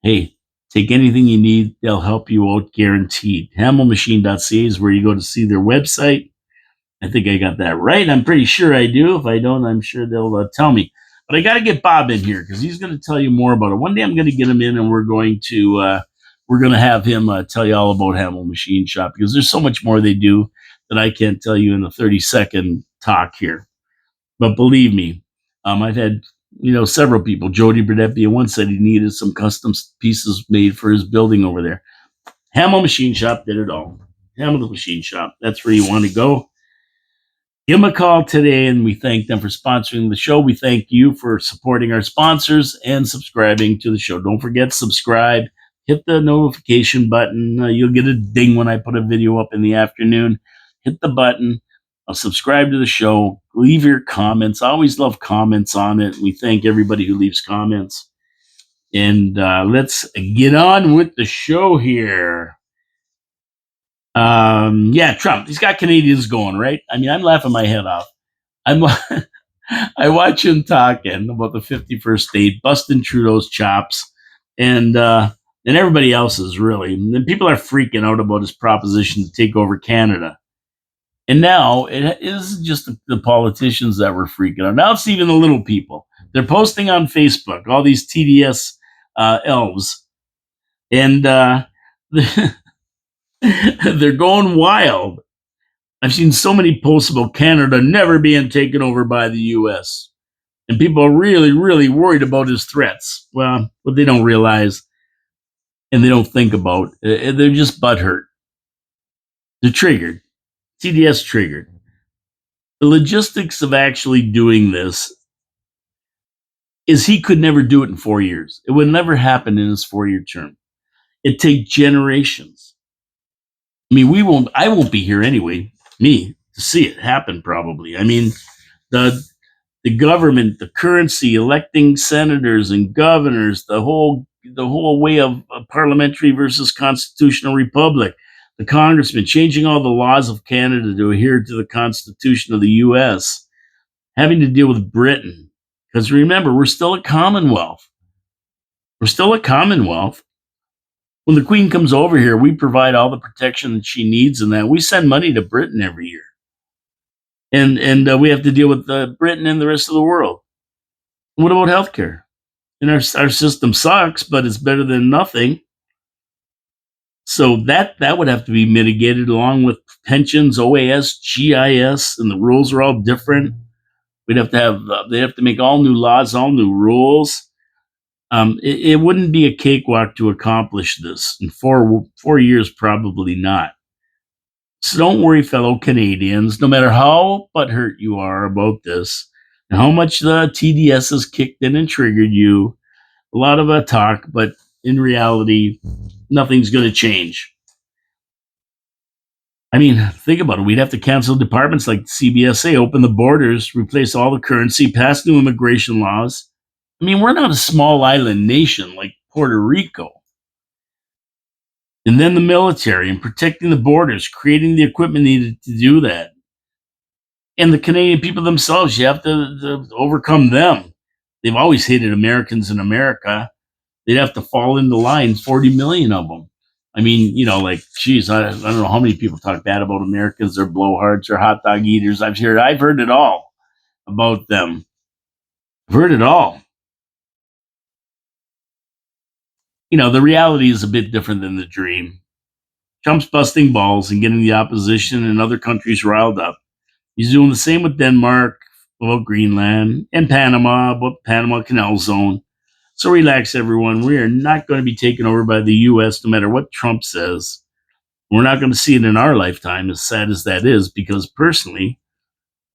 Hey, take anything you need. They'll help you out, guaranteed. HamelMachine.ca is where you go to see their website. I think I got that right. I'm pretty sure I do. If I don't, I'm sure they'll tell me. But I got to get Bob in here because he's going to tell you more about it. One day I'm going to get him in and we're going to have him tell you all about Hamel Machine Shop because there's so much more they do that I can't tell you in a 30-second talk here. But believe me, I've had several people. Jody Burdett once said he needed some custom pieces made for his building over there. Hamel Machine Shop did it all. Hamel Machine Shop. That's where you want to go. Give them a call today, and we thank them for sponsoring the show. We thank you for supporting our sponsors and subscribing to the show. Don't forget, subscribe. Hit the notification button. You'll get a ding when I put a video up in the afternoon. Hit the button. Subscribe to the show. Leave your comments. I always love comments on it. We thank everybody who leaves comments. And let's get on with the show here. Trump. He's got Canadians going, right? I mean, I'm laughing my head off. I watch him talking about the 51st state, busting Trudeau's chops, and everybody else's, really. And people are freaking out about his proposition to take over Canada. And now it isn't just the politicians that were freaking out. Now it's even the little people. They're posting on Facebook, all these TDS elves. And they're going wild. I've seen so many posts about Canada never being taken over by the U.S. And people are really, really worried about his threats. Well, what they don't realize and they don't think about, they're just butthurt. They're triggered. CDS triggered. The logistics of actually doing this is he could never do it in 4 years. It would never happen in his 4-year term. It'd take generations. I mean, I won't be here anyway, to see it happen probably. I mean, the government, the currency, electing senators and governors, the whole way of a parliamentary versus constitutional republic, the congressman changing all the laws of Canada to adhere to the Constitution of the U.S., having to deal with Britain. Because remember, we're still a commonwealth. We're still a commonwealth. When the Queen comes over here, we provide all the protection that she needs, and that we send money to Britain every year, and we have to deal with Britain and the rest of the world. What about healthcare? And our system sucks, but it's better than nothing. So that would have to be mitigated along with pensions, OAS, GIS, and the rules are all different. We'd have to have they have to make all new laws, all new rules. It wouldn't be a cakewalk to accomplish this in 4 years, probably not. So don't worry, fellow Canadians. No matter how butthurt you are about this, and how much the TDS has kicked in and triggered you, a lot of talk, but in reality, nothing's going to change. I mean, think about it. We'd have to cancel departments like CBSA, open the borders, replace all the currency, pass new immigration laws. I mean, we're not a small island nation like Puerto Rico. And then the military and protecting the borders, creating the equipment needed to do that. And the Canadian people themselves, you have to overcome them. They've always hated Americans in America. They'd have to fall into line, 40 million of them. I mean, like, geez, I don't know how many people talk bad about Americans. They're blowhards or hot dog eaters. I've heard it all about them. I've heard it all. The reality is a bit different than the dream. Trump's busting balls and getting the opposition and other countries riled up. He's doing the same with Denmark about Greenland and Panama about Panama Canal Zone. So relax, everyone. We are not going to be taken over by the U.S. no matter what Trump says. We're not going to see it in our lifetime, as sad as that is, because personally,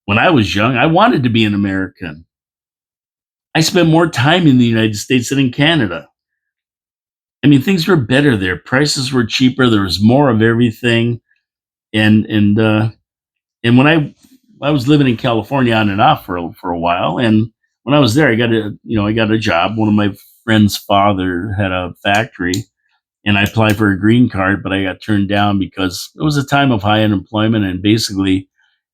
when I was young, I wanted to be an American. I spent more time in the United States than in Canada. I mean, things were better there. Prices were cheaper. There was more of everything. And when I was living in California on and off for a while, and when I was there, I got a job. One of my friend's father had a factory, and I applied for a green card, but I got turned down because it was a time of high unemployment, and basically,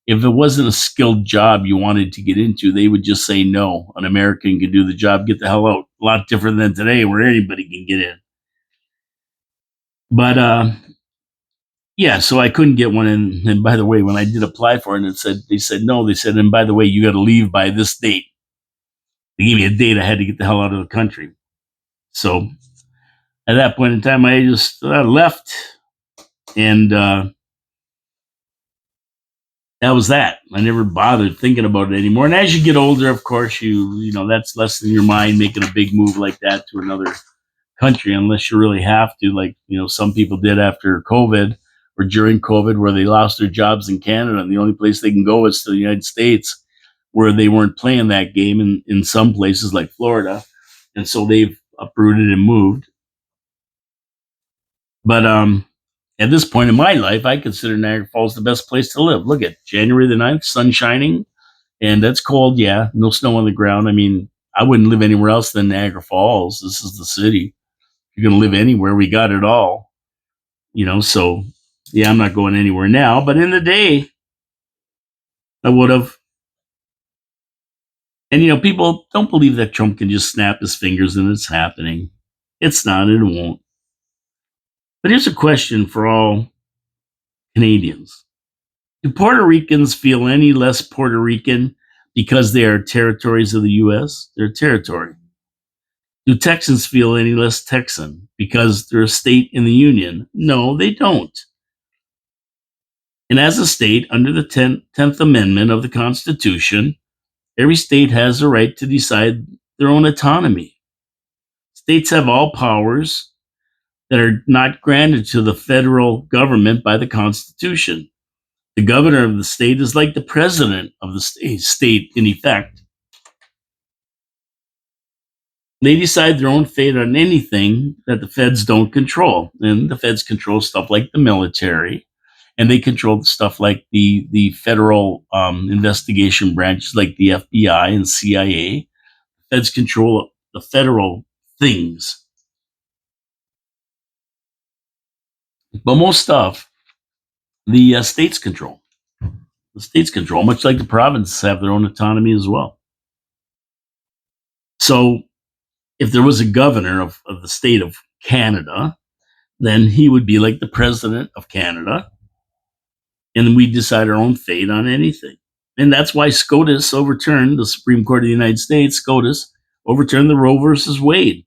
if it wasn't a skilled job you wanted to get into, they would just say no. An American could do the job, get the hell out. A lot different than today, where anybody can get in. But yeah, so I couldn't get one. And by the way, when I did apply for it, they said no. They said, and by the way, you got to leave by this date. They gave me a date I had to get the hell out of the country. So at that point in time, I just left, and that was that. I never bothered thinking about it anymore. And as you get older, of course, that's less in your mind making a big move like that to another country, unless you really have to, like some people did after COVID or during COVID, where they lost their jobs in Canada, and the only place they can go is to the United States, where they weren't playing that game in some places like Florida, and so they've uprooted and moved. But at this point in my life, I consider Niagara Falls the best place to live. Look at January the 9th, sun shining, and that's cold, yeah, no snow on the ground. I mean, I wouldn't live anywhere else than Niagara Falls. This is the city. If you're going to live anywhere, we got it all. So yeah, I'm not going anywhere now, but in the day, I would have. And people don't believe that Trump can just snap his fingers and it's happening. It's not, and it won't. But here's a question for all Canadians. Do Puerto Ricans feel any less Puerto Rican because they are territories of the U.S.? They're a territory. Do Texans feel any less Texan because they're a state in the Union? No, they don't. And as a state, under the 10th Amendment of the Constitution, every state has the right to decide their own autonomy. States have all powers that are not granted to the federal government by the Constitution. The governor of the state is like the president of the state in effect. They decide their own fate on anything that the feds don't control. And the feds control stuff like the military, and they control stuff like the federal investigation branches like the FBI and CIA. Feds control the federal things. But most stuff, the states control. The states control, much like the provinces have their own autonomy as well. So if there was a governor of the state of Canada, then he would be like the president of Canada, and we decide our own fate on anything. And that's why SCOTUS overturned the Supreme Court of the United States. SCOTUS overturned the Roe versus Wade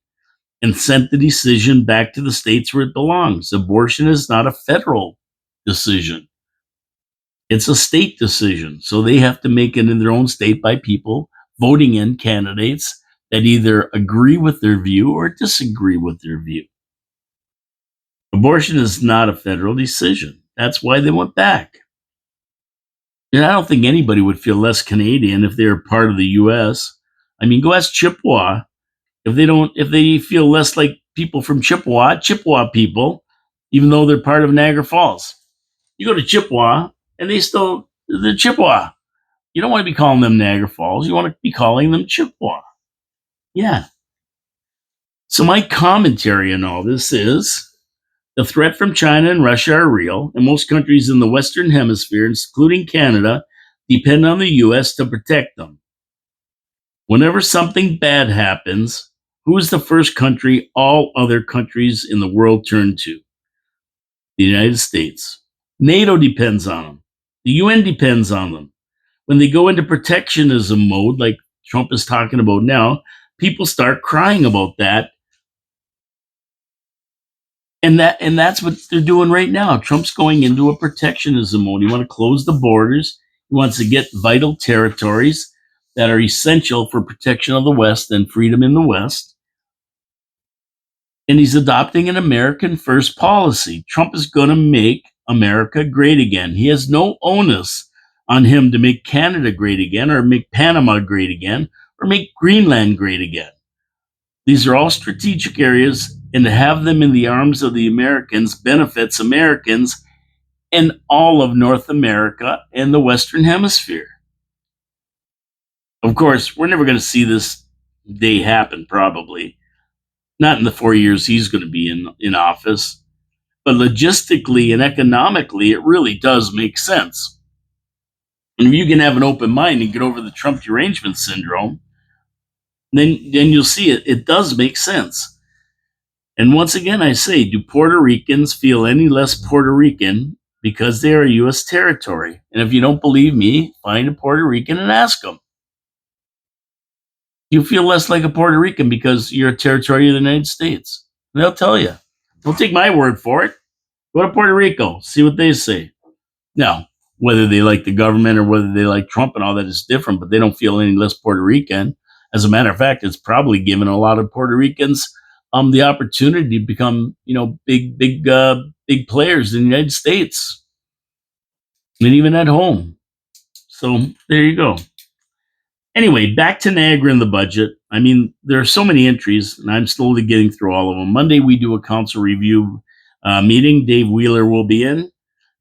and sent the decision back to the states where it belongs. Abortion is not a federal decision. It's a state decision. So they have to make it in their own state by people voting in candidates that either agree with their view or disagree with their view. Abortion is not a federal decision. That's why they went back. And I don't think anybody would feel less Canadian if they're part of the US. I mean, go ask Chippewa if they feel less like people from Chippewa people, even though they're part of Niagara Falls. You go to Chippewa and they're Chippewa. You don't want to be calling them Niagara Falls. You want to be calling them Chippewa. Yeah. So my commentary on all this is the threat from China and Russia are real, and most countries in the Western Hemisphere, including Canada, depend on the US to protect them. Whenever something bad happens, who is the first country all other countries in the world turn to? The United States. NATO depends on them. The UN depends on them. When they go into protectionism mode, like Trump is talking about now, people start crying about that. And that's what they're doing right now. Trump's going into a protectionism mode. He wants to close the borders. He wants to get vital territories that are essential for protection of the West and freedom in the West. And he's adopting an American first policy. Trump is going to make America great again. He has no onus on him to make Canada great again, or make Panama great again, or make Greenland great again. These are all strategic areas, and to have them in the arms of the Americans benefits Americans and all of North America and the Western Hemisphere. Of course, we're never going to see this day happen, probably. Not in the 4 years he's going to be in office. But logistically and economically, it really does make sense. And if you can have an open mind and get over the Trump derangement syndrome, then you'll see it does make sense. And once again, I say, do Puerto Ricans feel any less Puerto Rican because they are U.S. territory? And if you don't believe me, find a Puerto Rican and ask them. You feel less like a Puerto Rican because you're a territory of the United States. And they'll tell you. Don't take my word for it. Go to Puerto Rico, see what they say. Now, whether they like the government or whether they like Trump and all that is different, but they don't feel any less Puerto Rican. As a matter of fact, it's probably given a lot of Puerto Ricans the opportunity to become, big players in the United States, and even at home. So there you go. Anyway, back to Niagara and the budget. I mean, there are so many entries, and I'm slowly getting through all of them. Monday, we do a council review meeting. Dave Wheeler will be in.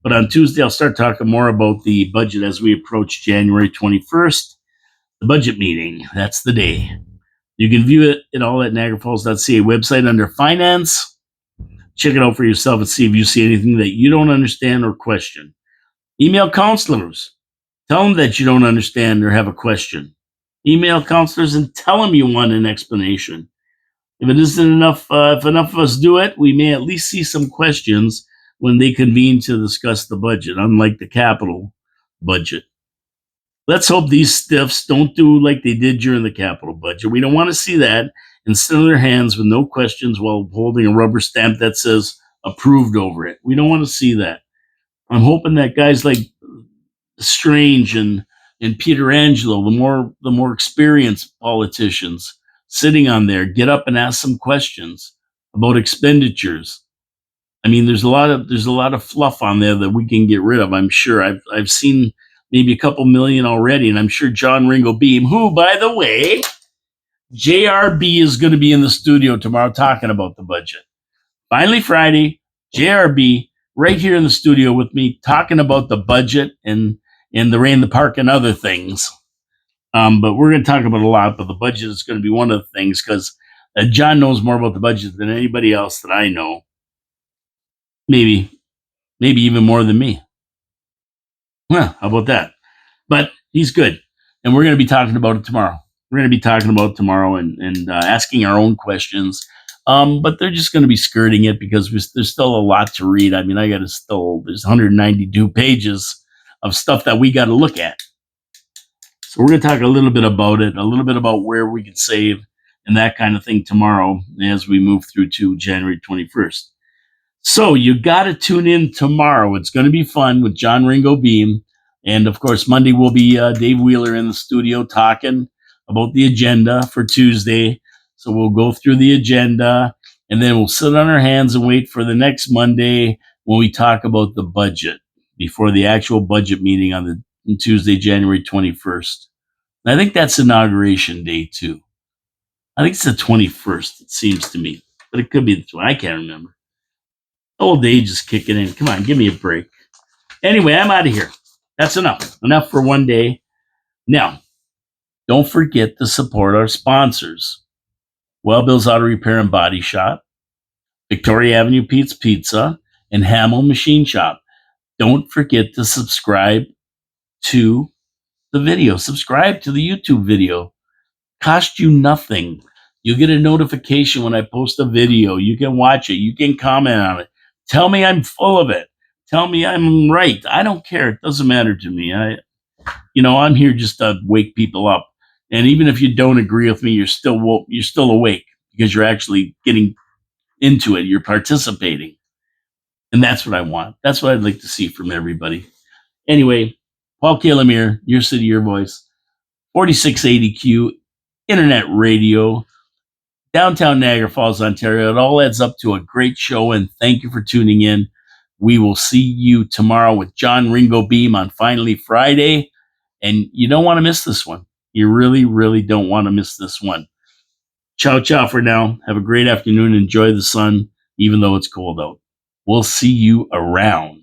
But on Tuesday, I'll start talking more about the budget as we approach January 21st. The budget meeting, that's the day. You can view it all at niagarafalls.ca website under finance. Check it out for yourself and see if you see anything that you don't understand or question. Email counselors. Tell them that you don't understand or have a question. Email counselors and tell them you want an explanation. If it isn't enough, if enough of us do it, we may at least see some questions when they convene to discuss the budget, unlike the capital budget. Let's hope these stiffs don't do like they did during the capital budget. We don't want to see that and sit on their hands with no questions while holding a rubber stamp that says approved over it. We don't want to see that. I'm hoping that guys like Strange and Peter Angelo, the more experienced politicians sitting on there, get up and ask some questions about expenditures. I mean, there's a lot of fluff on there that we can get rid of. I'm sure I've seen maybe a couple million already, and I'm sure John Ringo Beam, who, by the way, JRB is going to be in the studio tomorrow talking about the budget. Finally, Friday, JRB right here in the studio with me talking about the budget and the rain, the park, and other things. But we're going to talk about a lot, but the budget is going to be one of the things because John knows more about the budget than anybody else that I know. Maybe even more than me. Well, how about that? But he's good. And we're going to be talking about it tomorrow. We're going to be talking about it tomorrow and asking our own questions. But they're just going to be skirting it because there's still a lot to read. I mean, there's 192 pages of stuff that we got to look at. So we're going to talk a little bit about it, a little bit about where we can save and that kind of thing tomorrow as we move through to January 21st. So you got to tune in tomorrow. It's going to be fun with John Ringo Beam. And of course, Monday will be Dave Wheeler in the studio talking about the agenda for Tuesday. So we'll go through the agenda and then we'll sit on our hands and wait for the next Monday when we talk about the budget before the actual budget meeting on Tuesday, January 21st. And I think that's inauguration day too. I think it's the 21st, it seems to me, but it could be the 20th. I can't remember. Old age is kicking in. Come on, give me a break. Anyway, I'm out of here. That's enough. Enough for one day. Now, don't forget to support our sponsors. Well Bill's Auto Repair and Body Shop, Victoria Avenue Pete's Pizza, and Hamel Machine Shop. Don't forget to subscribe to the video. Subscribe to the YouTube video. Cost you nothing. You get a notification when I post a video. You can watch it. You can comment on it. Tell me I'm full of it. Tell me I'm right. I don't care. It doesn't matter to me. I'm here just to wake people up. And even if you don't agree with me, you're still awake because you're actually getting into it. You're participating. And that's what I want. That's what I'd like to see from everybody. Anyway, Paul Kalamir, Your City, Your Voice, 4680Q, Internet Radio, downtown Niagara Falls, Ontario. It all adds up to a great show, and thank you for tuning in. We will see you tomorrow with John Ringo Beam on Finally Friday, and you don't want to miss this one. You really, really don't want to miss this one. Ciao, ciao for now. Have a great afternoon. Enjoy the sun, even though it's cold out. We'll see you around.